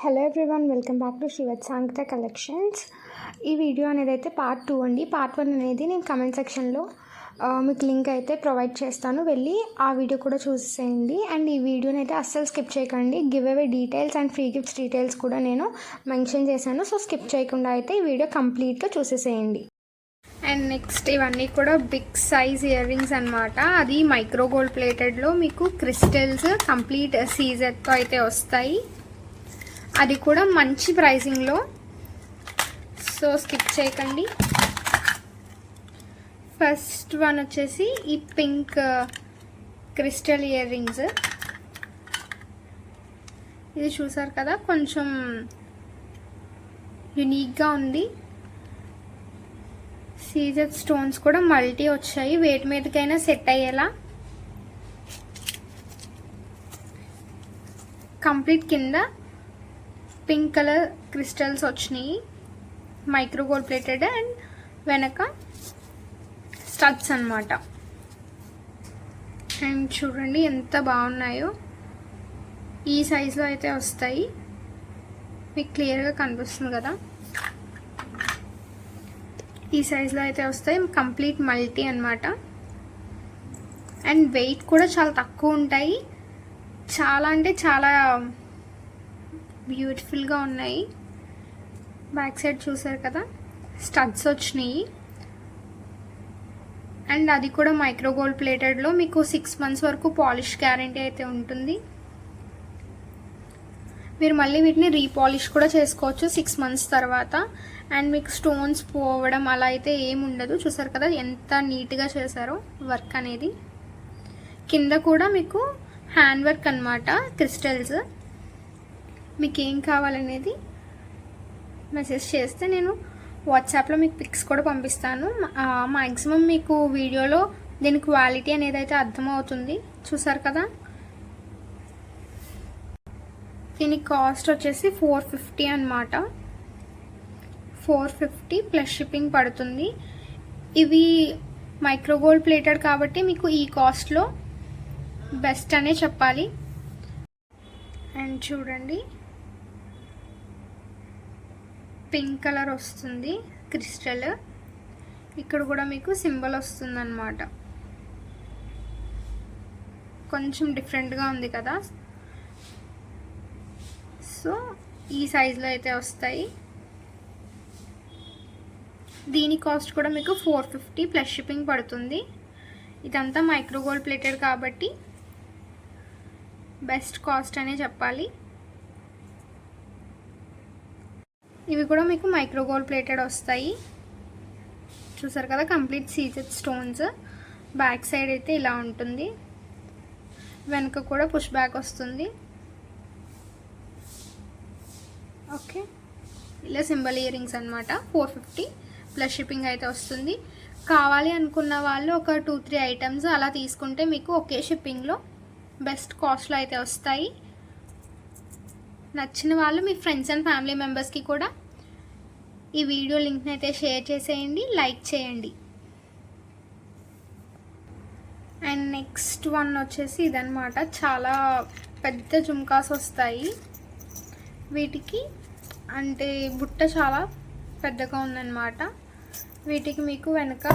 Hello everyone, welcome back to Srivatsa Ankita collections. ఈ video అనేది అయితే పార్ట్ 2 అండి. పార్ట్ 1 అనేది నేను కమెంట్ సెక్షన్లో మీకు లింక్ అయితే ప్రొవైడ్ చేస్తాను, వెళ్ళి ఆ వీడియో కూడా చూసేయండి. అండ్ ఈ వీడియోని అయితే అస్సలు స్కిప్ చేయకండి. Give away details and free gifts details కూడా నేను మెన్షన్ చేశాను. సో స్కిప్ చేయకుండా అయితే ఈ వీడియో కంప్లీట్గా చూసేసేయండి. అండ్ నెక్స్ట్ ఇవన్నీ కూడా బిగ్ సైజ్ ఇయర్ రింగ్స్ అనమాట. అది మైక్రో గోల్డ్ ప్లేటెడ్లో మీకు క్రిస్టల్స్ కంప్లీట్ సీజర్తో అయితే వస్తాయి. అది కూడా మంచి ప్రైసింగ్లో. సో స్కిప్ చేయకండి. ఫస్ట్ వన్ వచ్చేసి ఈ పింక్ క్రిస్టల్ ఇయర్ రింగ్స్. ఇది చూసారు కదా, కొంచెం యూనిక్గా ఉంది. సీజర్ స్టోన్స్ కూడా మల్టీ వచ్చాయి, వేటి మీదకైనా సెట్ అయ్యేలా. కంప్లీట్ కింద పింక్ కలర్ క్రిస్టల్స్ వచ్చినాయి, మైక్రో గోల్డ్ ప్లేటెడ్. అండ్ వెనక స్టడ్స్ అన్నమాట. అండ్ చూడండి ఎంత బాగున్నాయో. ఈ సైజులో అయితే వస్తాయి, మీకు క్లియర్గా కనిపిస్తుంది కదా. ఈ సైజులో అయితే వస్తాయి, కంప్లీట్ మల్టీ అన్నమాట. అండ్ వెయిట్ కూడా చాలా తక్కువ ఉంటాయి. చాలా అంటే చాలా బ్యూటిఫుల్గా ఉన్నాయి. బ్యాక్ సైడ్ చూసారు కదా, స్టడ్స్ వచ్చినాయి. అండ్ అది కూడా మైక్రో గోల్డ్ ప్లేటెడ్లో మీకు 6 months వరకు పాలిష్ గ్యారంటీ అయితే ఉంటుంది. మీరు మళ్ళీ వీటిని రీపాలిష్ కూడా చేసుకోవచ్చు 6 months తర్వాత. అండ్ మీకు స్టోన్స్ పోవడం అలా అయితే ఏమి ఉండదు. చూసారు కదా ఎంత నీట్గా చేశారో వర్క్ అనేది. కింద కూడా మీకు హ్యాండ్ వర్క్ అన్నమాట, క్రిస్టల్స్. మీకు ఏం కావాలనేది మెసేజ్ చేస్తే నేను వాట్సాప్లో మీకు పిక్స్ కూడా పంపిస్తాను. మ్యాక్సిమం మీకు వీడియోలో దీని క్వాలిటీ అనేది అయితే అర్థమవుతుంది. చూసారు కదా, దీని కాస్ట్ వచ్చేసి 450 అన్నమాట. 450 ప్లస్ షిప్పింగ్ పడుతుంది. ఇవి మైక్రో గోల్డ్ ప్లేటెడ్ కాబట్టి మీకు ఈ కాస్ట్లో బెస్ట్ అనే చెప్పాలి. అండ్ చూడండి, పింక్ కలర్ వస్తుంది క్రిస్టల్. ఇక్కడ కూడా మీకు సింబల్ వస్తుంది అన్నమాట. కొంచెం డిఫరెంట్గా ఉంది కదా. సో ఈ సైజులో అయితే వస్తాయి. దీని కాస్ట్ కూడా మీకు 450 ప్లస్ షిప్పింగ్ పడుతుంది. ఇదంతా మైక్రో గోల్డ్ ప్లేటెడ్ కాబట్టి బెస్ట్ కాస్ట్ అనే చెప్పాలి. ఇవి కూడా మీకు మైక్రో గోల్డ్ ప్లేటెడ్ వస్తాయి. చూసారు కదా, complete CZ stones. Back side అయితే ఇలా ఉంటుంది, వెనక కూడా పుష్ బ్యాక్ వస్తుంది. ఓకే, ఇలా సింబల్ ఇయర్ రింగ్స్ అనమాట. 450 ప్లస్ షిప్పింగ్ అయితే వస్తుంది. కావాలి అనుకున్న వాళ్ళు ఒక 2-3 ఐటమ్స్ అలా తీసుకుంటే మీకు ఒకే షిప్పింగ్లో బెస్ట్ కాస్ట్లో అయితే వస్తాయి. నచ్చిన వాళ్ళు మీ ఫ్రెండ్స్ అండ్ ఫ్యామిలీ మెంబర్స్కి కూడా ఈ వీడియో లింక్ని అయితే షేర్ చేసేయండి, లైక్ చేయండి. అండ్ నెక్స్ట్ వన్ వచ్చేసి ఇదన్నమాట. చాలా పెద్ద జుమ్కాస్ వస్తాయి వీటికి. అంటే బుట్ట చాలా పెద్దగా ఉందన్నమాట. వీటికి మీకు వెనక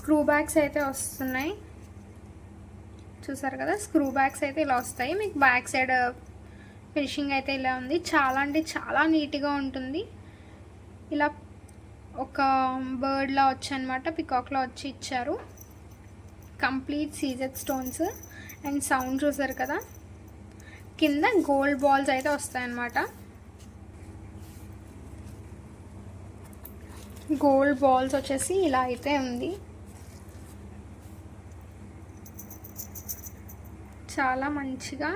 స్క్రూ బ్యాగ్స్ అయితే వస్తున్నాయి. చూసారు కదా, స్క్రూ బ్యాగ్స్ అయితే ఇలా వస్తాయి. మీకు బ్యాక్ సైడ్ ఫినిషింగ్ అయితే ఇలా ఉంది. చాలా అంటే చాలా నీట్గా ఉంటుంది. ఇలా ఒక బర్డ్లా వచ్చాయన్నమాట, పికాక్లా వచ్చి ఇచ్చారు. Complete CZ stones. And sound చూసారు కదా, కింద గోల్డ్ బాల్స్ అయితే వస్తాయన్నమాట. గోల్డ్ బాల్స్ వచ్చేసి ఇలా అయితే ఉంది. చాలా మంచిగా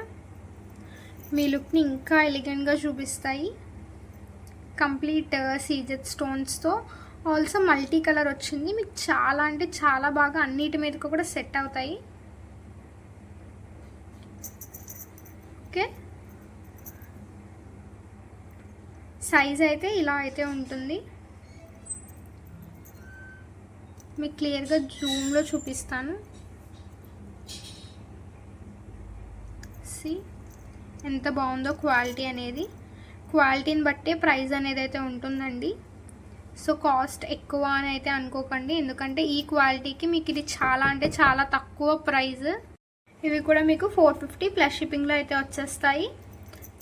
మీ లుక్ని ఇంకా ఎలిగెంట్గా చూపిస్తాయి. కంప్లీట్ సీజెడ్ స్టోన్స్తో ఆల్సో మల్టీ కలర్ వచ్చింది. మీకు చాలా అంటే చాలా బాగా అన్నిటి మీదకి కూడా సెట్ అవుతాయి. ఓకే, సైజ్ అయితే ఇలా అయితే ఉంటుంది. మీకు క్లియర్గా జూమ్లో చూపిస్తాను. ఎంత బాగుందో క్వాలిటీ అనేది. క్వాలిటీని బట్టే ప్రైస్ అనేది అయితే ఉంటుందండి. సో కాస్ట్ ఎక్కువ అని అయితే అనుకోకండి, ఎందుకంటే ఈ క్వాలిటీకి మీకు ఇది చాలా అంటే చాలా తక్కువ ప్రైస్. ఇవి కూడా మీకు 450 ప్లస్ షిప్పింగ్లో అయితే వచ్చేస్తాయి.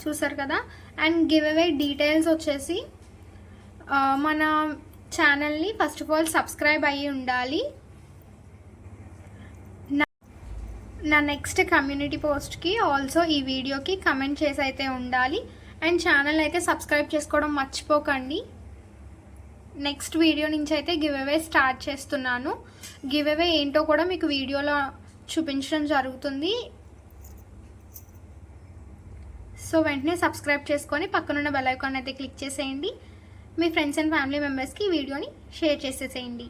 చూసారు కదా. అండ్ గివ్ అవే డీటెయిల్స్ వచ్చేసి మన ఛానల్ని ఫస్ట్ ఆఫ్ ఆల్ సబ్స్క్రైబ్ అయ్యి ఉండాలి. నా నెక్స్ట్ కమ్యూనిటీ పోస్ట్కి ఆల్సో ఈ వీడియోకి కమెంట్ చేసి అయితే ఉండాలి. అండ్ ఛానల్ అయితే సబ్స్క్రైబ్ చేసుకోవడం మర్చిపోకండి. నెక్స్ట్ వీడియో నుంచి అయితే గివ్ అవే స్టార్ట్ చేస్తున్నాను. గివ్ అవే ఏంటో కూడా మీకు వీడియోలో చూపించడం జరుగుతుంది. సో వెంటనే సబ్స్క్రైబ్ చేసుకొని పక్కనున్న బెల్ ఐకాన్ అయితే క్లిక్ చేసేయండి. మీ ఫ్రెండ్స్ అండ్ ఫ్యామిలీ మెంబర్స్కి ఈ వీడియోని షేర్ చేసేసేయండి.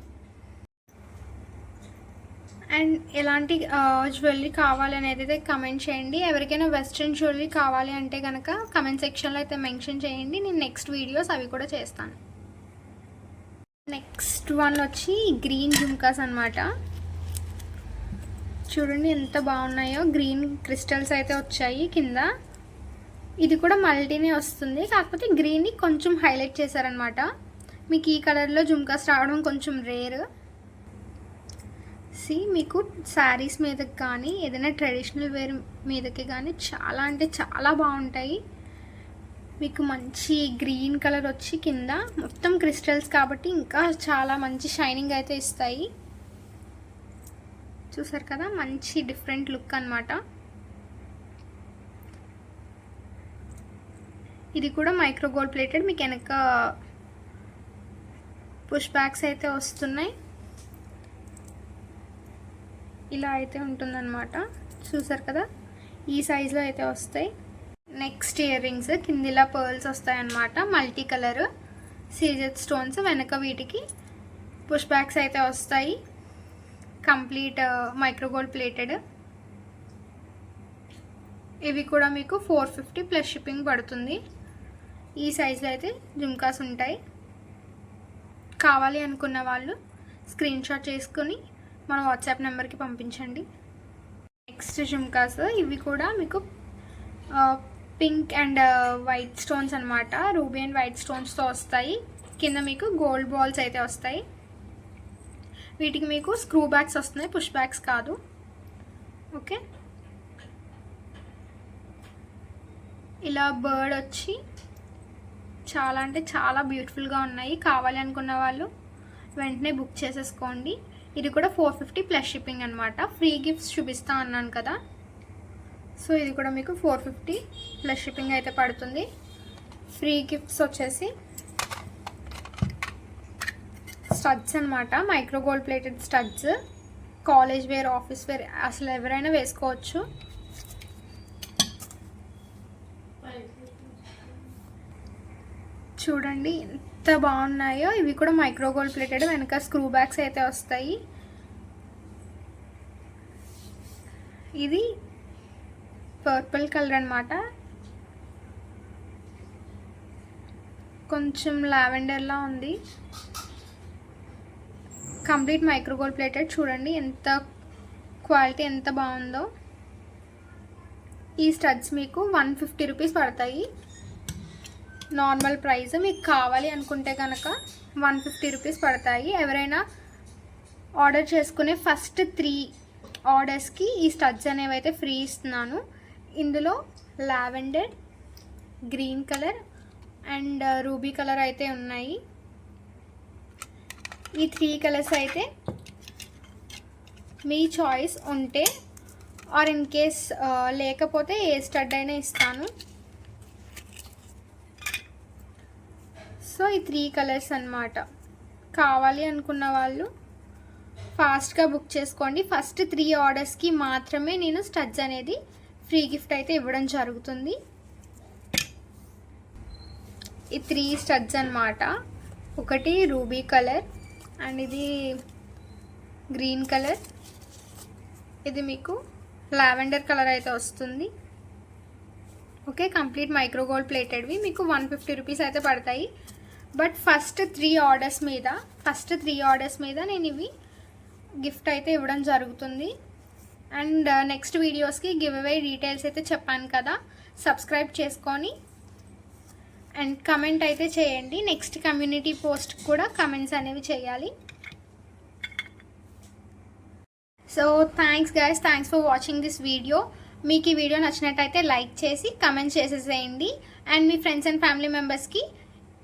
అండ్ ఎలాంటి జ్యువెలరీ కావాలి అనేది అయితే కమెంట్ చేయండి. ఎవరికైనా వెస్ట్రన్ జ్యువెలరీ కావాలి అంటే కనుక కమెంట్ సెక్షన్లో అయితే మెన్షన్ చేయండి. నేను నెక్స్ట్ వీడియోస్ అవి కూడా చేస్తాను. నెక్స్ట్ వన్ వచ్చి గ్రీన్ జుమ్కాస్ అనమాట. చూడండి ఎంత బాగున్నాయో. గ్రీన్ క్రిస్టల్స్ అయితే వచ్చాయి కింద. ఇది కూడా మల్టీనే వస్తుంది, కాకపోతే గ్రీన్ని కొంచెం హైలైట్ చేశారనమాట. మీకు ఈ కలర్లో జుమ్కాస్ రావడం కొంచెం రేర్. మీకు శారీస్ మీదకి కానీ ఏదైనా ట్రెడిషనల్ వేర్ మీదకి కానీ చాలా అంటే చాలా బాగుంటాయి. మీకు మంచి గ్రీన్ కలర్ వచ్చి కింద మొత్తం క్రిస్టల్స్ కాబట్టి ఇంకా చాలా మంచి షైనింగ్ అయితే ఇస్తాయి. చూసారు కదా, మంచి డిఫరెంట్ లుక్ అన్నమాట. ఇది కూడా మైక్రో గోల్డ్ ప్లేటెడ్. మీకు వెనక పుష్ బ్యాక్స్ అయితే వస్తున్నాయి. ఇలా అయితే ఉంటుందన్నమాట. చూసారు కదా, ఈ సైజులో అయితే వస్తాయి. నెక్స్ట్ ఇయర్ రింగ్స్ కిందిలా పర్ల్స్ వస్తాయి అన్నమాట. Multi colour CZ stones. వెనక వీటికి పుష్ బ్యాక్స్ అయితే వస్తాయి. Complete micro gold plated. ఇవి కూడా మీకు 450 ప్లస్ షిప్పింగ్ పడుతుంది. ఈ సైజులో అయితే జుమ్కాస్ ఉంటాయి. కావాలి అనుకున్న వాళ్ళు స్క్రీన్ షాట్ చేసుకొని మన వాట్సాప్ నెంబర్కి పంపించండి. నెక్స్ట్ జుమ్కాస్. ఇవి కూడా మీకు పింక్ అండ్ వైట్ స్టోన్స్ అనమాట. రూబీ అండ్ వైట్ స్టోన్స్తో వస్తాయి. కింద మీకు గోల్డ్ బాల్స్ అయితే వస్తాయి. వీటికి మీకు స్క్రూ బ్యాగ్స్ వస్తున్నాయి, పుష్ బ్యాగ్స్ కాదు. ఓకే, ఇలా బర్డ్ వచ్చి చాలా అంటే చాలా బ్యూటిఫుల్గా ఉన్నాయి. కావాలి అనుకున్న వాళ్ళు వెంటనే బుక్ చేసేసుకోండి. ఇది కూడా 450 ప్లస్ షిప్పింగ్ అనమాట. ఫ్రీ గిఫ్ట్స్ చూపిస్తా అన్నాను కదా, సో ఇది కూడా మీకు 450 ప్లస్ షిప్పింగ్ అయితే పడుతుంది. ఫ్రీ గిఫ్ట్స్ వచ్చేసి స్టడ్స్ అనమాట. Micro gold plated studs. College wear, office wear అసలు ఎవరైనా వేసుకోవచ్చు. చూడండి ఎంత బాగున్నాయో. ఇవి కూడా మైక్రో గోల్డ్ ప్లేటెడ్. వెనక స్క్రూ బ్యాగ్స్ అయితే వస్తాయి. ఇది పర్పుల్ కలర్ అనమాట. కొంచెం లావెండర్లా ఉంది. Complete micro gold plated. చూడండి ఎంత క్వాలిటీ ఎంత బాగుందో. ఈ స్టడ్స్ మీకు 150 రూపీస్ పడతాయి నార్మల్ ప్రైస్. మీకు కావాలి అనుకుంటే కనుక 150 రూపీస్ పడతాయి. ఎవరైనా ఆర్డర్ చేసుకునే ఫస్ట్ 3 ఆర్డర్స్కి ఈ స్టడ్స్ అనేవి అయితే ఫ్రీ ఇస్తున్నాను. ఇందులో lavender, green colour and ruby colour అయితే ఉన్నాయి. ఈ 3 కలర్స్ అయితే మీ చాయిస్ ఉంటే ఆర్ ఇన్ కేస్ లేకపోతే ఏ స్టడ్ అయినా ఇస్తాను. సో ఈ 3 కలర్స్ అన్నమాట. కావాలి అనుకున్న వాళ్ళు ఫాస్ట్గా బుక్ చేసుకోండి. ఫస్ట్ 3 ఆర్డర్స్కి మాత్రమే నేను స్టడ్స్ అనేది ఫ్రీ గిఫ్ట్ అయితే ఇవ్వడం జరుగుతుంది. ఈ 3 స్టడ్స్ అన్నమాట. ఒకటి రూబీ కలర్ అండ్ ఇది గ్రీన్ కలర్, ఇది మీకు లావెండర్ కలర్ అయితే వస్తుంది. ఓకే, కంప్లీట్ మైక్రో గోల్డ్ ప్లేటెడ్వి మీకు 150 రూపీస్ అయితే పడతాయి. బట్ ఫస్ట్ 3 ఆర్డర్స్ మీద నేను ఇవి గిఫ్ట్ అయితే ఇవ్వడం జరుగుతుంది. అండ్ నెక్స్ట్ వీడియోస్కి గివ్ అవే డీటెయిల్స్ అయితే చెప్పాను కదా, సబ్స్క్రైబ్ చేసుకొని అండ్ కమెంట్ అయితే చేయండి. నెక్స్ట్ కమ్యూనిటీ పోస్ట్ కూడా కమెంట్స్ అనేవి చేయాలి. So thanks guys, thanks for watching this video. మీకు ఈ వీడియో నచ్చినట్టయితే లైక్ చేసి కమెంట్ చేసేసేయండి అండ్ మీ ఫ్రెండ్స్ అండ్ ఫ్యామిలీ మెంబర్స్కి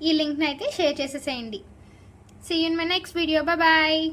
ఈ లింక్ని అయితే షేర్ చేసేసేయండి. See you in my next video. Bye.